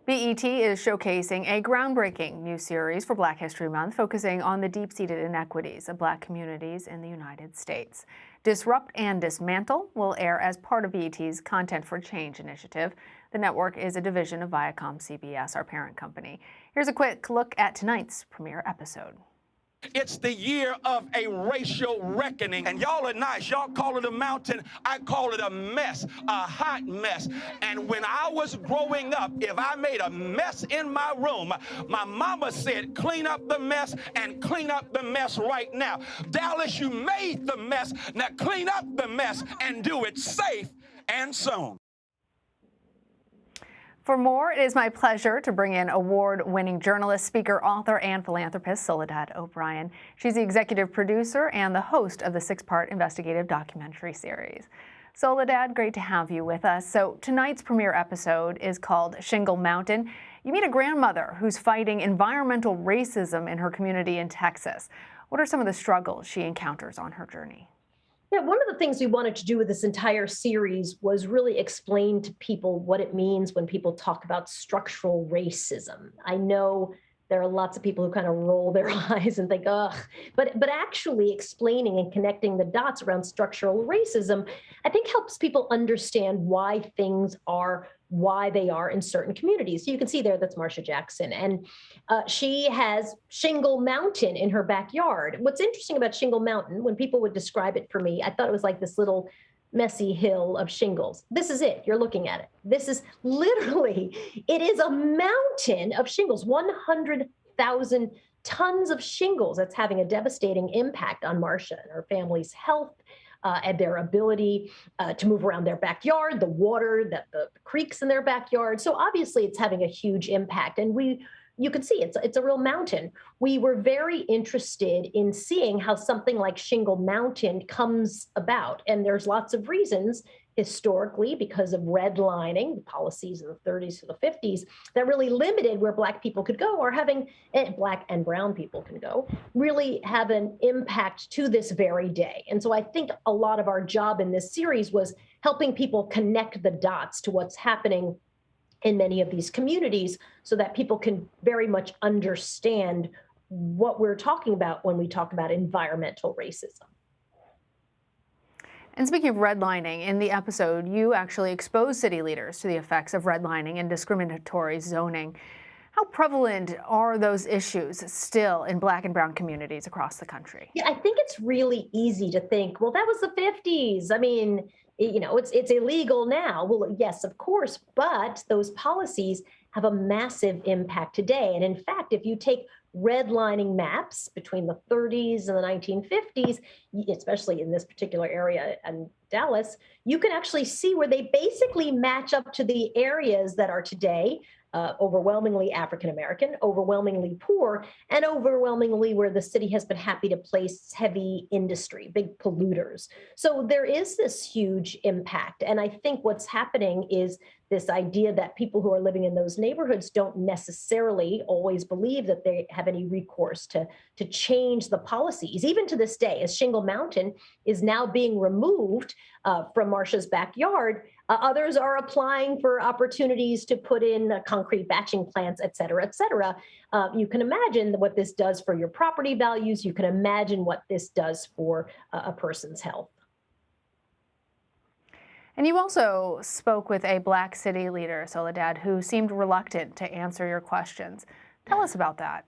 BET is showcasing a groundbreaking new series for Black History Month focusing on the deep-seated inequities of Black communities in the United States. Disrupt and Dismantle will air as part of BET's Content for Change initiative. The network is a division of ViacomCBS, our parent company. Here's a quick look at tonight's premiere episode. It's the year of a racial reckoning. And y'all are nice. Y'all call it a mountain. I call it a mess, a hot mess. And when I was growing up, if I made a mess in my room, my mama said, clean up the mess and clean up the mess right now. Dallas, you made the mess. Now clean up the mess and do it safe and soon. For more, it is my pleasure to bring in award-winning journalist, speaker, author, and philanthropist Soledad O'Brien. She's the executive producer and the host of the 6-part investigative documentary series. Soledad, great to have you with us. So tonight's premiere episode is called Shingle Mountain. You meet a grandmother who's fighting environmental racism in her community in Texas. What are some of the struggles she encounters on her journey? Yeah, one of the things we wanted to do with this entire series was really explain to people what it means when people talk about structural racism. I know there are lots of people who kind of roll their eyes and think, ugh, but actually explaining and connecting the dots around structural racism, I think helps people understand why things are why they are in certain communities. So you can see there that's Marsha Jackson, and she has Shingle Mountain in her backyard. What's interesting about Shingle Mountain, when people would describe it for me, I thought it was like this little messy hill of shingles. This is it. You're looking at it. This is literally, it is a mountain of shingles, 100,000 tons of shingles. That's having a devastating impact on Marsha and her family's health. And their ability to move around their backyard, the water, the creeks in their backyard. So obviously it's having a huge impact. And you can see it's a real mountain. We were very interested in seeing how something like Shingle Mountain comes about. And there's lots of reasons historically because of redlining, the policies in the 30s to the 50s that really limited where Black people could go, or having Black and brown people can go, really have an impact to this very day. And so I think a lot of our job in this series was helping people connect the dots to what's happening in many of these communities so that people can very much understand what we're talking about when we talk about environmental racism. And speaking of redlining, in the episode, you actually expose city leaders to the effects of redlining and discriminatory zoning. How prevalent are those issues still in Black and brown communities across the country? Yeah, I think it's really easy to think, well, that was the 50s. I mean, you know, it's illegal now. Well, yes, of course, but those policies have a massive impact today. And in fact, if you take redlining maps between the 30s and the 1950s, especially in this particular area in Dallas, you can actually see where they basically match up to the areas that are today overwhelmingly African-American, overwhelmingly poor, and overwhelmingly where the city has been happy to place heavy industry, big polluters. So there is this huge impact. And I think what's happening is this idea that people who are living in those neighborhoods don't necessarily always believe that they have any recourse to change the policies. Even to this day, as Shingle Mountain is now being removed from Marsha's backyard, others are applying for opportunities to put in concrete batching plants, et cetera, et cetera. You can imagine what this does for your property values. You can imagine what this does for a person's health. And you also spoke with a Black city leader, Soledad, who seemed reluctant to answer your questions. Tell us about that.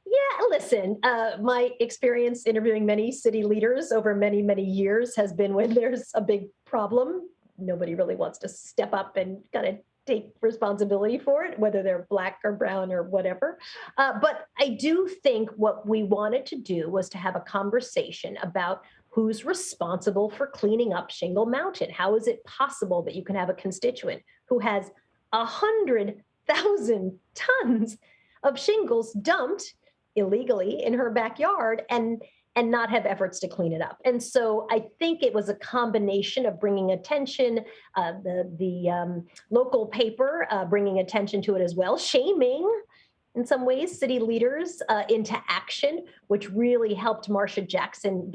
Yeah, listen, my experience interviewing many city leaders over many, many years has been when there's a big problem, nobody really wants to step up and kind of take responsibility for it, whether they're Black or brown or whatever. But I do think what we wanted to do was to have a conversation about who's responsible for cleaning up Shingle Mountain. How is it possible that you can have a constituent who has 100,000 tons of shingles dumped illegally in her backyard and not have efforts to clean it up? And so I think it was a combination of bringing attention, the local paper bringing attention to it as well, shaming in some ways city leaders into action, which really helped Marsha Jackson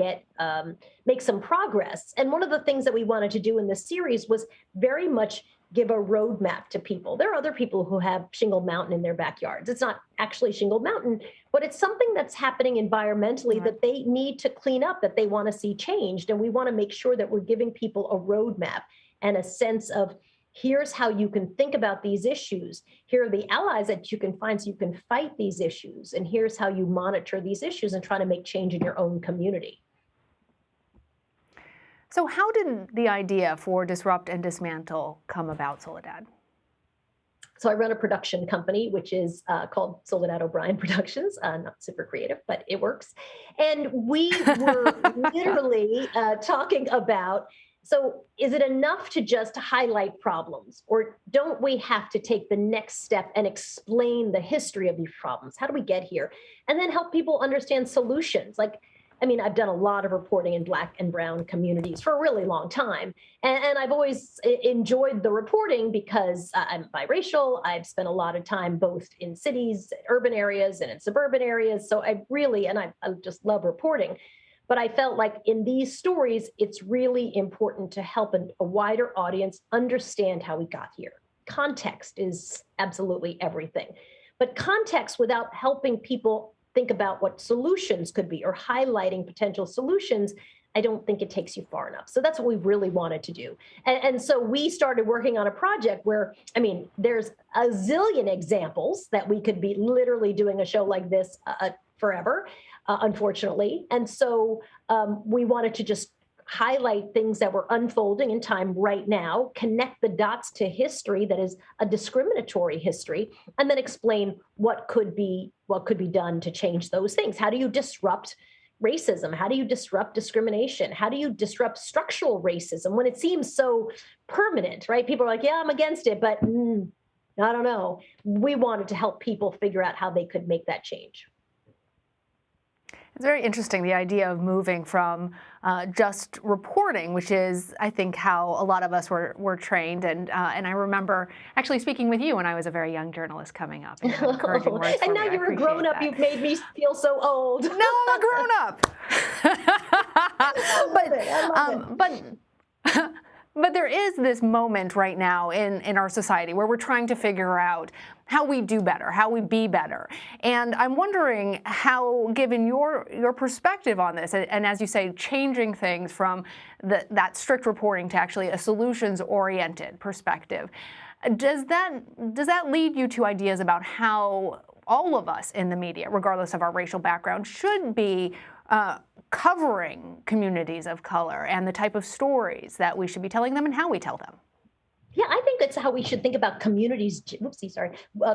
make some progress. And one of the things that we wanted to do in this series was very much give a roadmap to people. There are other people who have Shingle Mountain in their backyards. It's not actually Shingle Mountain, but it's something that's happening environmentally that they need to clean up, that they want to see changed. And we want to make sure that we're giving people a roadmap and a sense of, here's how you can think about these issues. Here are the allies that you can find so you can fight these issues. And here's how you monitor these issues and try to make change in your own community. So how did the idea for Disrupt and Dismantle come about, Soledad? So I run a production company, which is called Soledad O'Brien Productions. Not super creative, but it works. And we were literally talking about, so is it enough to just highlight problems, or don't we have to take the next step and explain the history of these problems? How do we get here? And then help people understand solutions. Like, I mean, I've done a lot of reporting in Black and brown communities for a really long time. And I've always enjoyed the reporting because I'm biracial. I've spent a lot of time both in cities, urban areas, and in suburban areas. So I just love reporting. But I felt like in these stories, it's really important to help a wider audience understand how we got here. Context is absolutely everything. But context without helping people think about what solutions could be or highlighting potential solutions, I don't think it takes you far enough. So that's what we really wanted to do. And so we started working on a project where, I mean, there's a zillion examples that we could be literally doing a show like this forever, unfortunately. And so we wanted to just highlight things that were unfolding in time right now, connect the dots to history that is a discriminatory history, and then explain what could be done to change those things. How do you disrupt racism? How do you disrupt discrimination? How do you disrupt structural racism when it seems so permanent, right? People are like, yeah, I'm against it, but I don't know. We wanted to help people figure out how they could make that change. It's very interesting, the idea of moving from just reporting, which is, I think, how a lot of us were trained. And I remember actually speaking with you when I was a very young journalist coming up. And you had encouraging words for and now me. you're a grown up. You've made me feel so old. No, I'm a grown up. But there is this moment right now in our society where we're trying to figure out how we do better, how we be better. And I'm wondering how, given your perspective on this, and as you say, changing things from that strict reporting to actually a solutions-oriented perspective, does that lead you to ideas about how all of us in the media, regardless of our racial background, should be covering communities of color and the type of stories that we should be telling them and how we tell them? Yeah, I think that's how we should think about communities.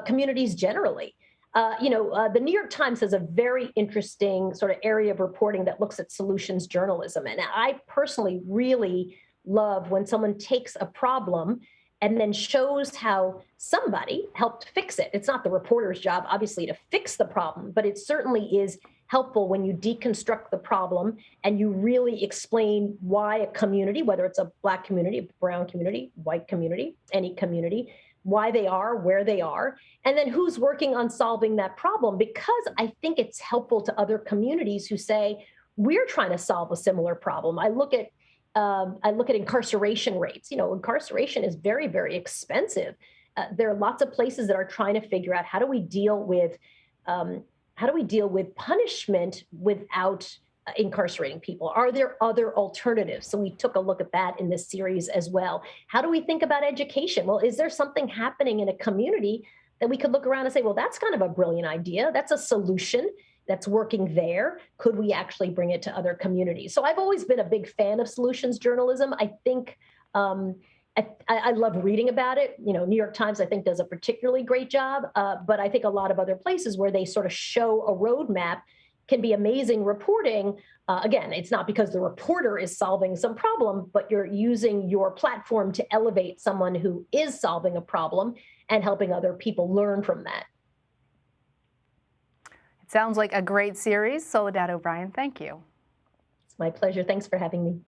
Communities generally. The New York Times has a very interesting sort of area of reporting that looks at solutions journalism. And I personally really love when someone takes a problem and then shows how somebody helped fix it. It's not the reporter's job, obviously, to fix the problem, but it certainly is helpful when you deconstruct the problem and you really explain why a community, whether it's a Black community, a brown community, white community, any community, why they are, where they are, and then who's working on solving that problem. Because I think it's helpful to other communities who say, we're trying to solve a similar problem. I look at incarceration rates. Incarceration is very, very expensive. There are lots of places that are trying to figure out how do we deal with punishment without incarcerating people? Are there other alternatives? So we took a look at that in this series as well. How do we think about education? Well, is there something happening in a community that we could look around and say, well, that's kind of a brilliant idea. That's a solution that's working there. Could we actually bring it to other communities? So I've always been a big fan of solutions journalism. I think I love reading about it. New York Times, I think, does a particularly great job. But I think a lot of other places where they sort of show a roadmap can be amazing reporting. Again, it's not because the reporter is solving some problem, but you're using your platform to elevate someone who is solving a problem and helping other people learn from that. It sounds like a great series. Soledad O'Brien, thank you. It's my pleasure. Thanks for having me.